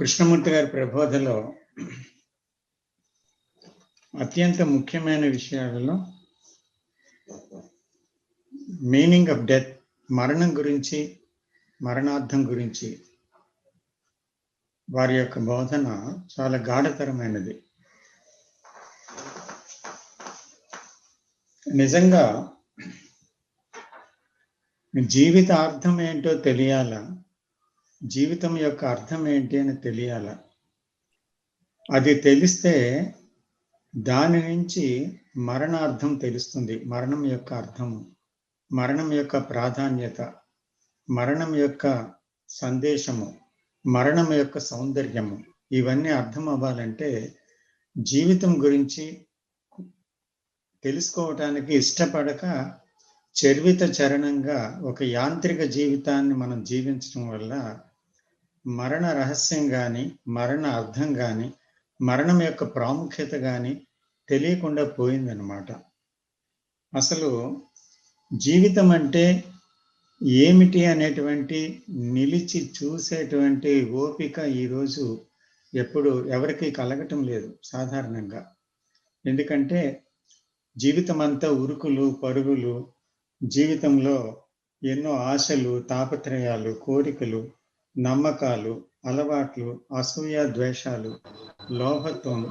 కృష్ణమూర్తి గారి ప్రబోధలో అత్యంత ముఖ్యమైన విషయాలలో మీనింగ్ ఆఫ్ డెత్, మరణం గురించి, మరణార్థం గురించి వారి యొక్క బోధన చాలా గాఢతరమైనది. నిజంగా జీవిత అర్థం ఏంటో తెలియాలా, జీవితం యొక్క అర్థం ఏంటి అని తెలియాలా. అది తెలిస్తే దాని నుంచి మరణార్థం తెలుస్తుంది. మరణం యొక్క అర్థము, మరణం యొక్క ప్రాధాన్యత, మరణం యొక్క సందేశము, మరణం యొక్క సౌందర్యము, ఇవన్నీ అర్థం అవ్వాలంటే జీవితం గురించి తెలుసుకోవటానికి ఇష్టపడక చర్విత చరణంగా ఒక యాంత్రిక జీవితాన్ని మనం జీవించడం వల్ల మరణ రహస్యం కానీ, మరణ అర్థం కానీ, మరణం యొక్క ప్రాముఖ్యత కానీ తెలియకుండా పోయిందన్నమాట. అసలు జీవితం అంటే ఏమిటి అనేటువంటి నిలిచి చూసేటువంటి ఓపిక ఈరోజు ఎవరికి కలగటం లేదు సాధారణంగా. ఎందుకంటే జీవితం అంతా ఉరుకులు పరుగులు, జీవితంలో ఎన్నో ఆశలు, తాపత్రయాలు, కోరికలు, నమ్మకాలు, అలవాట్లు, అసూయ, ద్వేషాలు, లోభత్వం,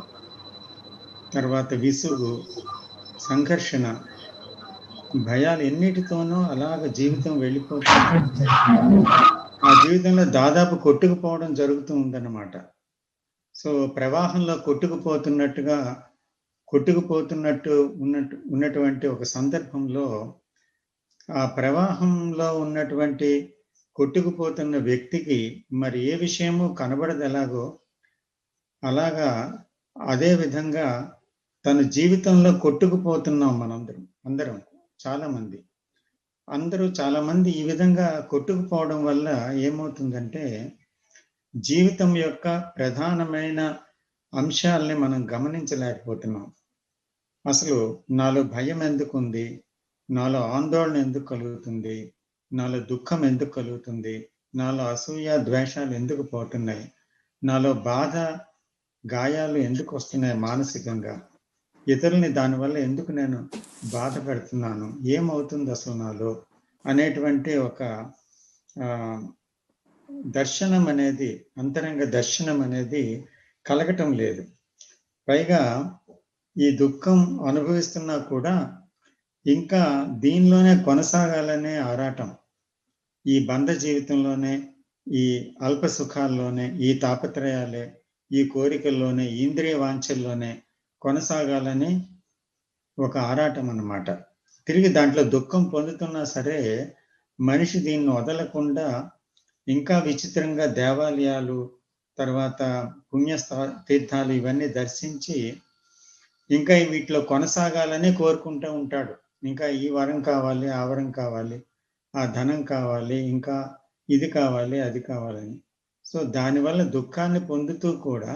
తర్వాత విసుగు, సంఘర్షణ, భయాలు, ఎన్నిటితోనూ అలాగ జీవితం వెళ్ళిపోతుంది. ఆ జీవితంలో దాదాపు కొట్టుకుపోవడం జరుగుతూ ఉందన్నమాట. సో ప్రవాహంలో ఉన్నటువంటి ఒక సందర్భంలో ఆ ప్రవాహంలో ఉన్నటువంటి కొట్టుకుపోతున్న వ్యక్తికి మరి ఏ విషయము కనబడదు ఎలాగో, అలాగా అదే విధంగా తన జీవితంలో కొట్టుకుపోతున్నాం అందరం చాలా మంది ఈ విధంగా కొట్టుకుపోవడం వల్ల ఏమవుతుందంటే జీవితం యొక్క ప్రధానమైన అంశాలని మనం గమనించలేకపోతున్నాం. అసలు నాలో భయం ఎందుకు ఉంది, నాలో ఆందోళన ఎందుకు కలుగుతుంది, నాలో దుఃఖం ఎందుకు కలుగుతుంది, నాలో అసూయ ద్వేషాలు ఎందుకు పోతున్నాయి, నాలో బాధ గాయాలు ఎందుకు వస్తున్నాయి మానసికంగా, ఇతరుల్ని దానివల్ల ఎందుకు నేను బాధ పెడుతున్నాను, ఏమవుతుంది అసలు నాలో అనేటువంటి ఒక దర్శనం అనేది, అంతరంగ దర్శనం అనేది కలగటం లేదు. పైగా ఈ దుఃఖం అనుభవిస్తున్నా కూడా ఇంకా దీనిలోనే కొనసాగాలనే ఆరాటం, ఈ బంధ జీవితంలోనే, ఈ అల్ప సుఖాల్లోనే, ఈ తాపత్రయాలే, ఈ కోరికల్లోనే, ఇంద్రియ వాంఛల్లోనే కొనసాగాలని ఒక ఆరాటం అన్నమాట. తిరిగి దాంట్లో దుఃఖం పొందుతున్నా సరే మనిషి దీన్ని వదలకుండా ఇంకా విచిత్రంగా దేవాలయాలు, తర్వాత పుణ్య తీర్థాలు ఇవన్నీ దర్శించి ఇంకా వీటిలో కొనసాగాలని కోరుకుంటూ ఉంటాడు. ఇంకా ఈ వరం కావాలి, ఆ వరం కావాలి, ఆ ధనం కావాలి, ఇంకా ఇది కావాలి, అది కావాలని. సో దానివల్ల దుఃఖాన్ని పొందుతూ కూడా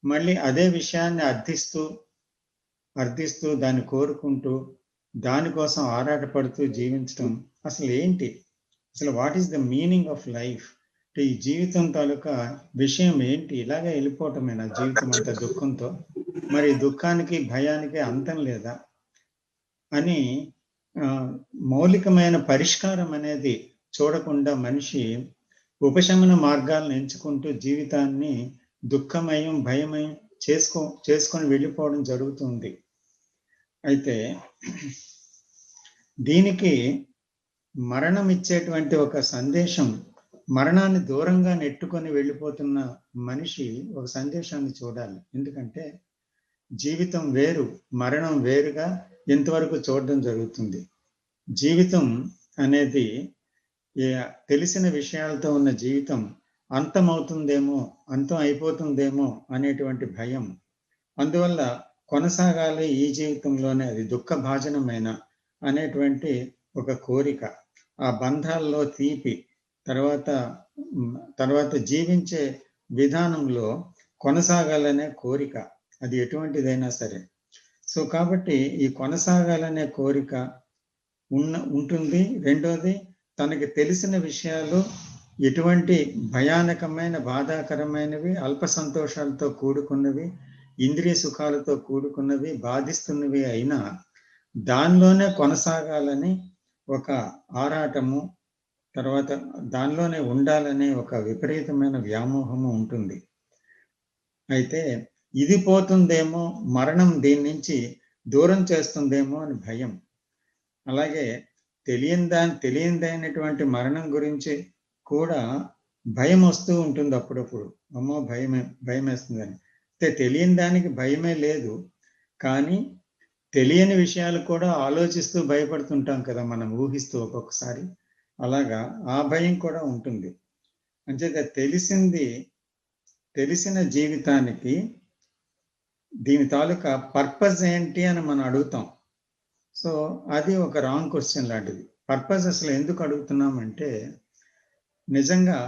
మళ్ళీ అదే విషయాన్ని అర్థిస్తూ దాన్ని కోరుకుంటూ దానికోసం ఆరాటపడుతూ జీవించడం అసలు ఏంటి, అసలు what is the meaning of life, ఈ జీవితం తాలూకా విషయం ఏంటి? ఇలాగే వెళ్ళిపోవటమేనా జీవితం అంతా దుఃఖంతో? మరి దుఃఖానికి భయానికి అంతం లేదా అని మౌలికమైన పరిష్కారం అనేది చూడకుండా మనిషి ఉపశమన మార్గాలను ఎంచుకుంటూ జీవితాన్ని దుఃఖమయం, భయమయం చేసుకొని వెళ్ళిపోవడం జరుగుతుంది. అయితే దీనికి మరణం ఇచ్చేటువంటి ఒక సందేశం, మరణాన్ని దూరంగా నెట్టుకొని వెళ్ళిపోతున్న మనిషి ఒక సందేశాన్ని చూడాలి. ఎందుకంటే జీవితం వేరు, మరణం వేరుగా ఇంతవరకు చూడడం జరుగుతుంది. జీవితం అనేది తెలిసిన విషయాలతో ఉన్న జీవితం అంతం అయిపోతుందేమో అనేటువంటి భయం, అందువల్ల కొనసాగాలి ఈ జీవితంలోనే, అది దుఃఖభాజనమైన అనేటువంటి ఒక కోరిక, ఆ బంధాల్లో తీపి, తర్వాత జీవించే విధానంలో కొనసాగాలనే కోరిక, అది ఎటువంటిదైనా సరే. సో కాబట్టి ఈ కొనసాగాలనే కోరిక ఉంటుంది. రెండోది, తనకి తెలిసిన విషయాలు ఎటువంటి భయానకమైన బాధాకరమైనవి అల్ప సంతోషాలతో కూడుకున్నవి ఇంద్రియ సుఖాలతో కూడుకున్నవి బాధిస్తున్నవి అయినా దానిలోనే కొనసాగాలని ఒక ఆరాటము, తర్వాత దానిలోనే ఉండాలనే ఒక విపరీతమైన వ్యామోహము ఉంటుంది. అయితే ఇది పోతుందేమో, మరణం దీని నుంచి దూరం చేస్తుందేమో అని భయం. అలాగే తెలియనిదైనటువంటి మరణం గురించి కూడా భయం వస్తూ ఉంటుంది అప్పుడప్పుడు. అమ్మో భయం వేస్తుందని. అయితే తెలియని దానికి భయమే లేదు, కానీ తెలియని విషయాలు కూడా ఆలోచిస్తూ భయపడుతుంటాం కదా, మనం ఊహిస్తూ ఒక్కొక్కసారి. అలాగా ఆ భయం కూడా ఉంటుంది. అంచేత తెలిసిన జీవితానికి దీని తాలూకా పర్పస్ ఏంటి అని మనం అడుగుతాం. సో అది ఒక రాంగ్ క్వశ్చన్ లాంటిది. పర్పస్ అసలు ఎందుకు అడుగుతున్నామంటే, నిజంగా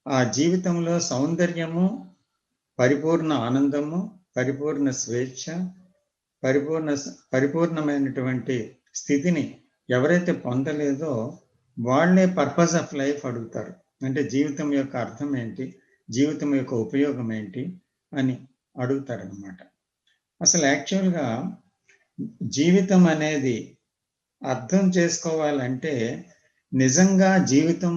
ఆ జీవితంలో సౌందర్యము, పరిపూర్ణ ఆనందము, పరిపూర్ణ స్వేచ్ఛ, పరిపూర్ణమైనటువంటి స్థితిని ఎవరైతే పొందలేదో వాళ్ళే పర్పస్ ఆఫ్ లైఫ్ అడుగుతారు. అంటే జీవితం యొక్క అర్థం ఏంటి, జీవితం యొక్క ఉపయోగం ఏంటి అని అడుగుతారనమాట. అసలు యాక్చువల్గా జీవితం అనేది అర్థం చేసుకోవాలంటే నిజంగా జీవితం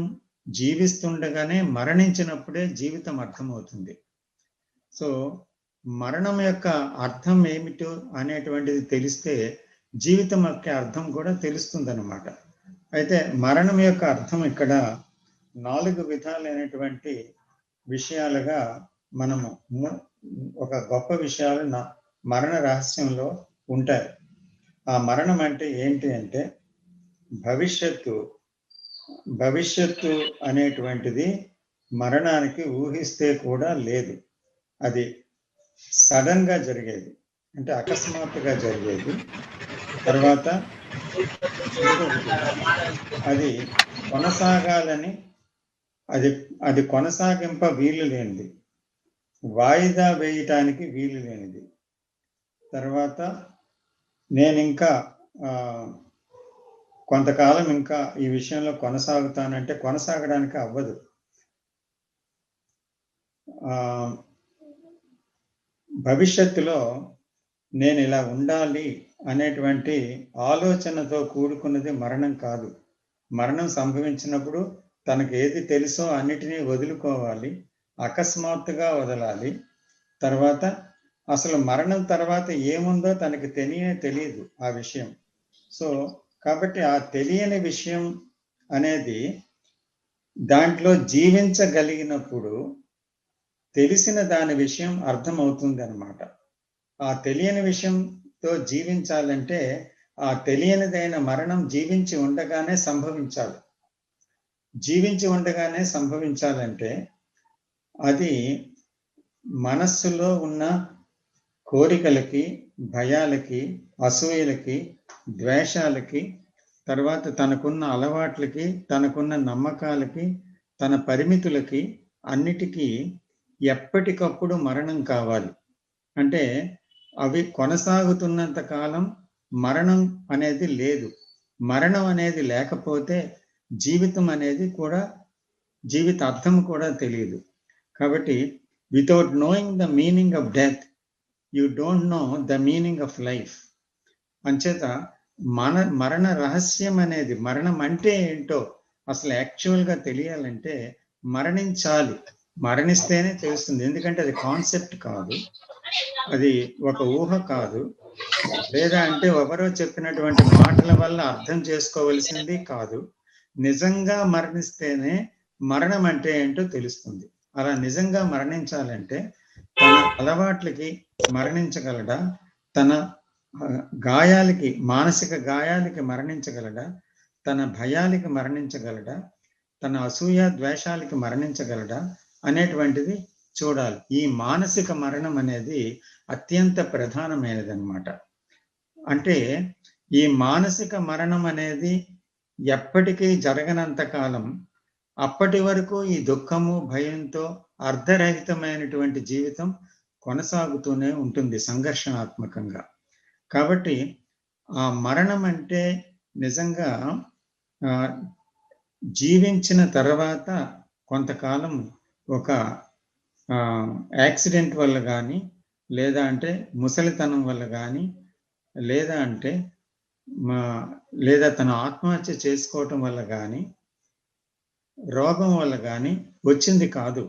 జీవిస్తుండగానే మరణించినప్పుడే జీవితం అర్థమవుతుంది. సో మరణం యొక్క అర్థం ఏమిటో అనేటువంటిది తెలిస్తే జీవితం యొక్క అర్థం కూడా తెలుస్తుందన్నమాట. అయితే మరణం యొక్క అర్థం ఇక్కడ 4 విధాలైనటువంటి విషయాలుగా మనము ఒక గొప్ప విషయాలు మరణ రహస్యంలో ఉంటాయి. ఆ మరణం అంటే ఏంటి అంటే, భవిష్యత్తు అనేటువంటిది మరణానికి ఊహిస్తే కూడా లేదు. అది సడన్ గా జరిగేది, అంటే అకస్మాత్తుగా జరిగేది. తర్వాత అది కొనసాగాలని, అది కొనసాగింప వీలు లేనిది, వాయిదా వేయటానికి వీలు లేనిది. తర్వాత నేను ఇంకా కొంతకాలం ఇంకా ఈ విషయంలో కొనసాగుతానంటే కొనసాగడానికి అవ్వదు. భవిష్యత్తులో నేను ఇలా ఉండాలి అనేటువంటి ఆలోచనతో కూడుకున్నది మరణం కాదు. మరణం సంభవించినప్పుడు తనకు ఏది తెలుసో అన్నిటినీ వదులుకోవాలి, అకస్మాత్తుగా వదలాలి. తర్వాత అసలు మరణం తర్వాత ఏముందో తనకి తెలియదు ఆ విషయం. సో కాబట్టి ఆ తెలియని విషయం అనేది దాంట్లో జీవించగలిగినప్పుడు తెలిసిన దాని విషయం అర్థమవుతుంది అన్నమాట. ఆ తెలియని విషయంతో జీవించాలంటే ఆ తెలియనిదైన మరణం జీవించి ఉండగానే సంభవించాలి. జీవించి ఉండగానే సంభవించాలంటే అది మనస్సులో ఉన్న కోరికలకి, భయాలకి, అసూయలకి, ద్వేషాలకి, తర్వాత తనకున్న అలవాట్లకి, తనకున్న నమ్మకాలకి, తన పరిమితులకి అన్నిటికీ ఎప్పటికప్పుడు మరణం కావాలి. అంటే అవి కొనసాగుతున్నంత కాలం మరణం అనేది లేదు. మరణం అనేది లేకపోతే జీవితం అనేది కూడా, జీవిత అర్థం కూడా తెలియదు. కాబట్టి without knowing the meaning of death you don't know the meaning of life. అంచేత మరణ రహస్యం అనేది, మరణం అంటే ఏంటో అసలు యాక్చువల్గా తెలియాలంటే మరణించాలి. మరణిస్తేనే తెలుస్తుంది. ఎందుకంటే అది కాన్సెప్ట్ కాదు, అది ఒక ఊహ కాదు, లేదా అంటే ఎవరో చెప్పినటువంటి మాటల వల్ల అర్థం చేసుకోవలసింది కాదు. నిజంగా మరణిస్తేనే మరణం అంటే ఏంటో తెలుస్తుంది. అలా నిజంగా మరణించాలంటే తన అలవాట్లకి మరణించగలడా, తన గాయాలకి, మానసిక గాయాలకి మరణించగలడా, తన భయాలకి మరణించగలడా, తన అసూయ ద్వేషాలకి మరణించగలడా అనేటువంటిది చూడాలి. ఈ మానసిక మరణం అనేది అత్యంత ప్రధానమైనది అన్నమాట. అంటే ఈ మానసిక మరణం అనేది ఎప్పటికీ జరగనంత కాలం అప్పటి వరకు ఈ దుఃఖము, భయంతో అర్ధరహితమైనటువంటి జీవితం కొనసాగుతూనే ఉంటుంది సంఘర్షణాత్మకంగా. కాబట్టి ఆ మరణం అంటే నిజంగా జీవించిన తర్వాత కొంతకాలం ఒక యాక్సిడెంట్ వల్ల కానీ, లేదా అంటే ముసలితనం వల్ల కానీ, లేదా అంటే లేదా తను ఆత్మహత్య చేసుకోవటం వల్ల కానీ, రోగం వల్ల కానీ వచ్చింది కాదు.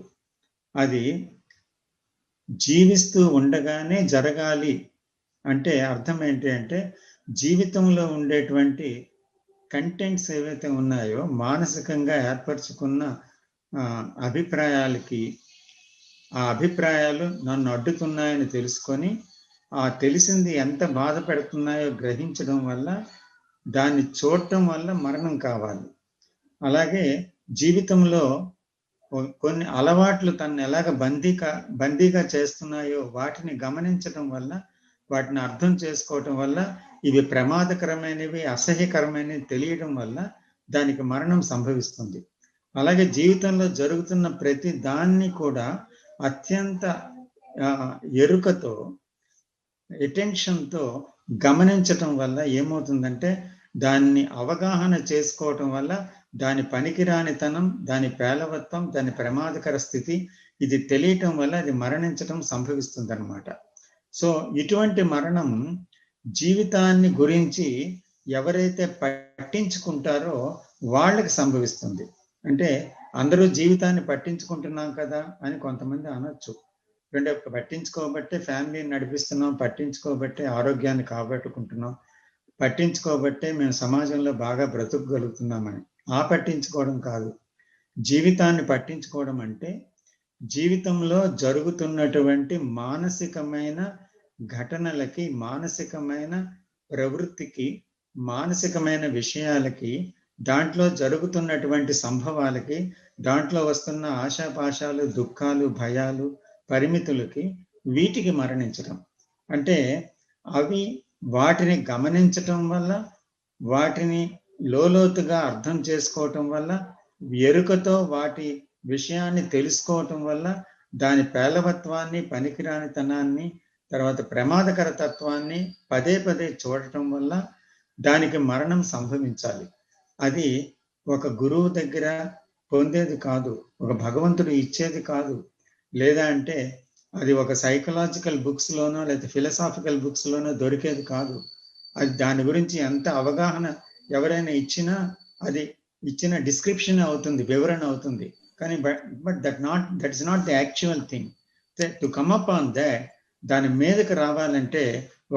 అది జీవిస్తూ ఉండగానే జరగాలి అంటే అర్థం ఏంటి అంటే, జీవితంలో ఉండేటువంటి కంటెంట్స్ ఏవైతే ఉన్నాయో మానసికంగా ఏర్పరచుకున్న అభిప్రాయాలకి, ఆ అభిప్రాయాలు నన్ను అడ్డుతున్నాయని తెలుసుకొని, ఆ తెలిసింది ఎంత బాధ పెడుతున్నాయో గ్రహించడం వల్ల, దాన్ని చూడటం వల్ల మరణం కావాలి. అలాగే జీవితంలో కొన్ని అలవాట్లు తనను ఎలాగ బందీగా చేస్తున్నాయో వాటిని గమనించడం వల్ల, వాటిని అర్థం చేసుకోవటం వల్ల, ఇవి ప్రమాదకరమైనవి, అసహ్యకరమైనవి తెలియడం వల్ల దానికి మరణం సంభవిస్తుంది. అలాగే జీవితంలో జరుగుతున్న ప్రతి దాన్ని కూడా అత్యంత ఎరుకతో, అటెన్షన్తో గమనించటం వల్ల ఏమవుతుందంటే, దాన్ని అవగాహన చేసుకోవటం వల్ల దాని పనికిరానితనం, దాని పేలవత్వం, దాని ప్రమాదకర స్థితి ఇది తెలియటం వల్ల అది మరణించటం సంభవిస్తుంది అన్నమాట. సో ఇటువంటి మరణం జీవితాన్ని గురించి ఎవరైతే పట్టించుకుంటారో వాళ్ళకి సంభవిస్తుంది. అంటే అందరూ జీవితాన్ని పట్టించుకుంటున్నాం కదా అని కొంతమంది అనొచ్చు. అంటే పట్టించుకోబట్టే ఫ్యామిలీని నడిపిస్తున్నాం, పట్టించుకోబట్టే ఆరోగ్యాన్ని కాపాడుకుంటున్నాం, పట్టించుకోబట్టే మేము సమాజంలో బాగా బ్రతుకగలుగుతున్నామని. ఆ పట్టించుకోవడం కాదు. జీవితాన్ని పట్టించుకోవడం అంటే జీవితంలో జరుగుతున్నటువంటి మానసికమైన ఘటనలకి, మానసికమైన ప్రవృత్తికి, మానసికమైన విషయాలకి, దాంట్లో జరుగుతున్నటువంటి సంభవాలకి, దాంట్లో వస్తున్న ఆశాపాశాలు, దుఃఖాలు, భయాలు, పరిమితులకి, వీటికి మరణించడం. అంటే అవి వాటిని గమనించటం వల్ల, వాటిని లోతుగా అర్థం చేసుకోవటం వల్ల, ఎరుకతో వాటి విషయాన్ని తెలుసుకోవటం వల్ల, దాని పేలవత్వాన్ని, పనికిరానితనాన్ని, తర్వాత ప్రమాదకర తత్వాన్ని పదే పదే చూడటం వల్ల దానికి మరణం సంభవించాలి. అది ఒక గురువు దగ్గర పొందేది కాదు, ఒక భగవంతుడు ఇచ్చేది కాదు, లేదా అంటే అది ఒక సైకలాజికల్ బుక్స్లోనో లేదా ఫిలసాఫికల్ బుక్స్లోనో దొరికేది కాదు. అది దాని గురించి ఎంత అవగాహన ఎవరైనా ఇచ్చినా అది ఇచ్చిన డిస్క్రిప్షన్ అవుతుంది, వివరణ అవుతుంది. కానీ but that is not the actual thing. To come up on that, దాని మీదకి రావాలంటే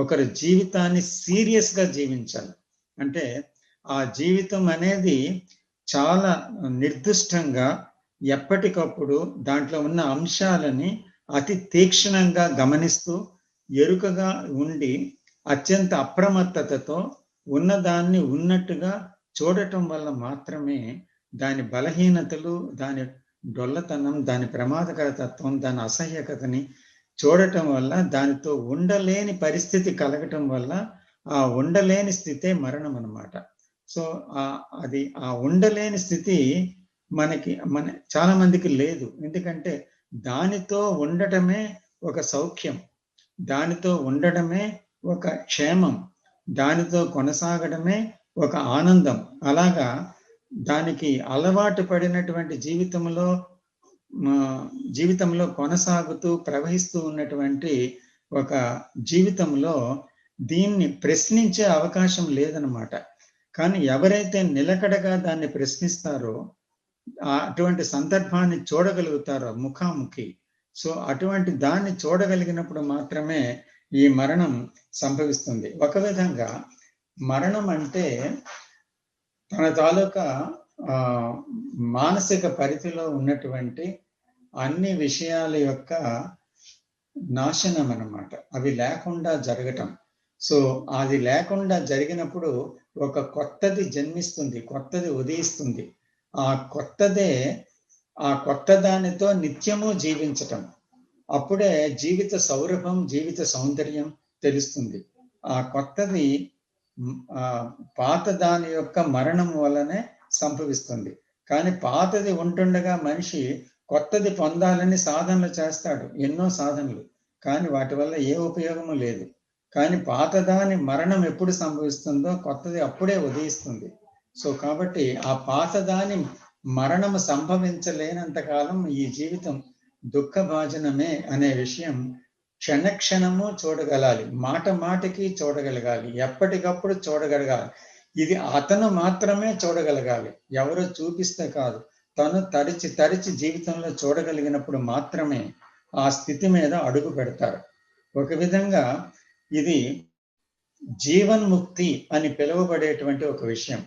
ఒకరి జీవితాన్ని సీరియస్గా జీవించాలి. అంటే ఆ జీవితం అనేది చాలా నిర్దిష్టంగా ఎప్పటికప్పుడు దాంట్లో ఉన్న అంశాలని అతి తీక్షణంగా గమనిస్తూ, ఎరుకగా ఉండి, అత్యంత అప్రమత్తతతో ఉన్నదాన్ని ఉన్నట్టుగా చూడటం వల్ల మాత్రమే దాని బలహీనతలు, దాని డొల్లతనం, దాని ప్రమాదకర తత్వం, దాని అసహ్యకతని చూడటం వల్ల, దానితో ఉండలేని పరిస్థితి కలగటం వల్ల ఆ ఉండలేని స్థితే మరణం అన్నమాట. సో అది ఆ ఉండలేని స్థితి మన చాలా మందికి లేదు. ఎందుకంటే దానితో ఉండటమే ఒక సౌఖ్యం, దానితో ఉండడమే ఒక క్షేమం, దానితో కొనసాగడమే ఒక ఆనందం. అలాగా దానికి అలవాటు పడినటువంటి జీవితంలో కొనసాగుతూ ప్రవహిస్తూ ఉన్నటువంటి ఒక జీవితంలో దీన్ని ప్రశ్నించే అవకాశం లేదనమాట. కానీ ఎవరైతే నిలకడగా దాన్ని ప్రశ్నిస్తారో, అటువంటి సందర్భాన్ని చూడగలుగుతారో ముఖాముఖి, సో అటువంటి దాన్ని చూడగలిగినప్పుడు మాత్రమే ఈ మరణం సంభవిస్తుంది. ఒక విధంగా మరణం అంటే తన తాలూకా మానసిక పరిధిలో ఉన్నటువంటి అన్ని విషయాల యొక్క నాశనం అన్నమాట. అవి లేకుండా జరగటం. సో అది లేకుండా జరిగినప్పుడు ఒక కొత్తది జన్మిస్తుంది, కొత్తది ఉదయిస్తుంది. ఆ కొత్త దానితో నిత్యము జీవించటం, అప్పుడే జీవిత సౌరభం, జీవిత సౌందర్యం తెలుస్తుంది. ఆ కొత్తది పాత దాని యొక్క మరణం వల్లనే సంభవిస్తుంది. కానీ పాతది ఉంటుండగా మనిషి కొత్తది పొందాలని సాధనలు చేస్తాడు, ఎన్నో సాధనలు, కానీ వాటి వల్ల ఏ ఉపయోగము లేదు. కానీ పాతదాని మరణం ఎప్పుడు సంభవిస్తుందో కొత్తది అప్పుడే ఉదయిస్తుంది. సో కాబట్టి ఆ పాతదాని మరణము సంభవించలేనంత కాలం ఈ జీవితం దుఃఖభాజనమే అనే విషయం క్షణక్షణము చూడగలాలి, మాట మాటకి చూడగలగాలి, ఎప్పటికప్పుడు చూడగలగాలి. ఇది అతను మాత్రమే చూడగలగాలి, ఎవరో చూపిస్తే కాదు. తను తరిచి తరిచి జీవితంలో చూడగలిగినప్పుడు మాత్రమే ఆ స్థితి మీద అడుగు పెడతారు. ఒక విధంగా ఇది జీవన్ముక్తి అని పిలువబడేటువంటి ఒక విషయం.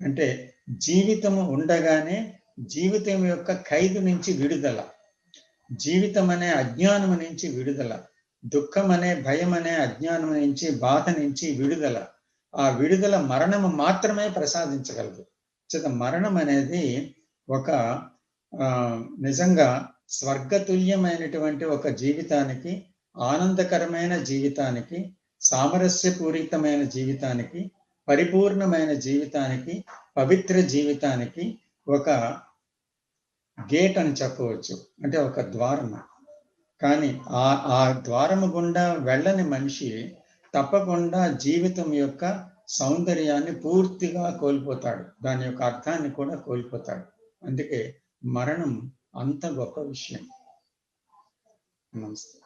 అంటే జీవితము ఉండగానే జీవితం యొక్క ఖైదు నుంచి విడుదల, జీవితం అనే అజ్ఞానం నుంచి విడుదల, దుఃఖం అనే భయం అనే అజ్ఞానం నుంచి, బాధ నుంచి విడుదల. ఆ విడుదల మరణము మాత్రమే ప్రసాదించగలదు. మరణం అనేది ఒక నిజంగా స్వర్గతుల్యమైనటువంటి ఒక జీవితానికి, ఆనందకరమైన జీవితానికి, సామరస్యపూరితమైన జీవితానికి, పరిపూర్ణమైన జీవితానికి, పవిత్ర జీవితానికి ఒక గేట్ అని చెప్పవచ్చు. అంటే ఒక ద్వారము. కానీ ఆ ద్వారము గుండా వెళ్ళని మనిషి తప్పకుండా జీవితం యొక్క సౌందర్యాన్ని పూర్తిగా కోల్పోతాడు, దాని యొక్క అర్థాన్ని కూడా కోల్పోతాడు. అందుకే మరణం అంత గొప్ప విషయం. నమస్తే.